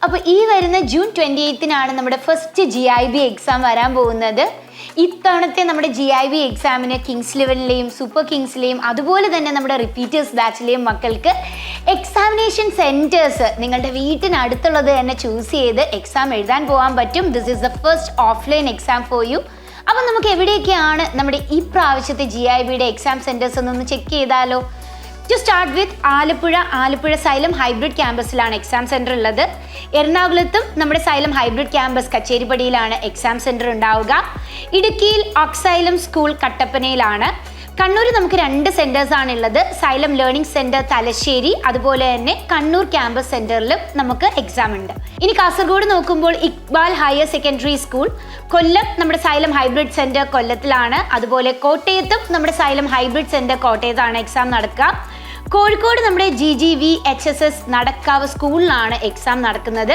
അപ്പോൾ ഈ വരുന്ന ജൂൺ 28-നാണ് നമ്മുടെ ഫസ്റ്റ് GIB എക്സാം വരാൻ പോകുന്നത്. ഇത്തവണത്തെ നമ്മുടെ GIB എക്സാമിന് കിങ്സ് ലെവലിലെയും സൂപ്പർ കിങ്സിലെയും അതുപോലെ തന്നെ നമ്മുടെ റിപ്പീറ്റേഴ്സ് ബാച്ചിലെയും മക്കൾക്ക് എക്സാമിനേഷൻ സെൻറ്റേഴ്സ് നിങ്ങളുടെ വീട്ടിനടുത്തുള്ളത് തന്നെ ചൂസ് ചെയ്ത് എക്സാം എഴുതാൻ പോകാൻ പറ്റും. This is the first offline exam for you. അപ്പം നമുക്ക് എവിടെയൊക്കെയാണ് നമ്മുടെ ഈ പ്രാവശ്യത്തെ GIBയുടെ എക്സാം സെൻറ്റേഴ്സ് എന്നൊന്ന് ചെക്ക് ചെയ്താലോ. To start with Alappuzha Xylem hybrid ക്യാമ്പസിലാണ് എക്സാം സെൻറ്റർ ഉള്ളത്. എറണാകുളത്തും നമ്മുടെ സൈലം ഹൈബ്രിഡ് ക്യാമ്പസ് കച്ചേരിപ്പടിയിലാണ് എക്സാം സെൻറ്റർ ഉണ്ടാവുക. ഇടുക്കിയിൽ ഓക്സൈലം സ്കൂൾ കട്ടപ്പനയിലാണ്. കണ്ണൂർ നമുക്ക് 2 സെൻറ്റേഴ്സ് ആണുള്ളത്. സൈലം ലേണിംഗ് സെൻറ്റർ തലശ്ശേരി, അതുപോലെ തന്നെ കണ്ണൂർ ക്യാമ്പസ് സെൻറ്ററിലും നമുക്ക് എക്സാം ഉണ്ട്. ഇനി കാസർഗോഡ് നോക്കുമ്പോൾ ഇക്ബാൽ ഹയർ സെക്കൻഡറി സ്കൂൾ, കൊല്ലം നമ്മുടെ സൈലം ഹൈബ്രിഡ് സെൻറ്റർ കൊല്ലത്തിലാണ്. അതുപോലെ കോട്ടയത്തും നമ്മുടെ സൈലം ഹൈബ്രിഡ് സെൻറ്റർ കോട്ടയത്താണ് എക്സാം നടക്കുക. കോഴിക്കോട് നമ്മുടെ GGVHSS നടക്കാവ് സ്കൂളിലാണ് എക്സാം നടക്കുന്നത്.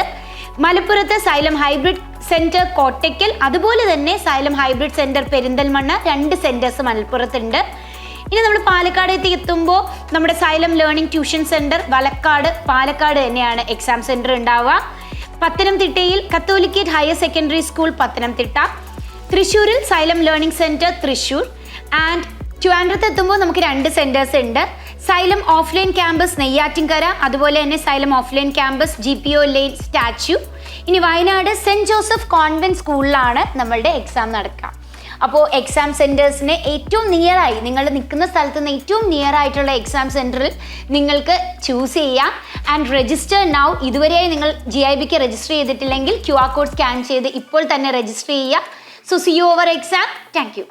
മലപ്പുറത്ത് സൈലം ഹൈബ്രിഡ് സെൻറ്റർ കോട്ടയ്ക്കൽ, അതുപോലെ തന്നെ Xylem hybrid centre Perinthalmanna, 2 centres മലപ്പുറത്തുണ്ട്. ഇനി നമ്മൾ പാലക്കാടേക്ക് എത്തുമ്പോൾ നമ്മുടെ Xylem learning tuition centre Palakkad തന്നെയാണ് എക്സാം സെൻറ്റർ ഉണ്ടാവുക. പത്തനംതിട്ടയിൽ Catholicate higher secondary school Pathanamthitta, തൃശ്ശൂരിൽ Xylem learning centre Thrissur. And ട്രിവാൻഡ്രത്ത് എത്തുമ്പോൾ നമുക്ക് 2 സെൻറ്റേഴ്സ് ഉണ്ട്. സൈലം ഓഫ്ലൈൻ ക്യാമ്പസ് നെയ്യാറ്റിൻകര, അതുപോലെ തന്നെ Xylem offline campus GPO lane statue. ഇനി വയനാട് സെൻറ്റ് ജോസഫ് കോൺവെൻറ്റ് സ്കൂളിലാണ് നമ്മളുടെ എക്സാം നടക്കുക. അപ്പോൾ എക്സാം സെൻറ്റേഴ്സിന് ഏറ്റവും നിയറായി, നിങ്ങൾ നിൽക്കുന്ന സ്ഥലത്ത് നിന്ന് ഏറ്റവും നിയർ ആയിട്ടുള്ള എക്സാം സെൻറ്ററിൽ നിങ്ങൾക്ക് ചൂസ് ചെയ്യാം. And register now. ഇതുവരെയായി നിങ്ങൾ GIBക്ക് രജിസ്റ്റർ ചെയ്തിട്ടില്ലെങ്കിൽ QR കോഡ് സ്കാൻ ചെയ്ത് ഇപ്പോൾ തന്നെ രജിസ്റ്റർ ചെയ്യുക. So see you over exam. Thank U.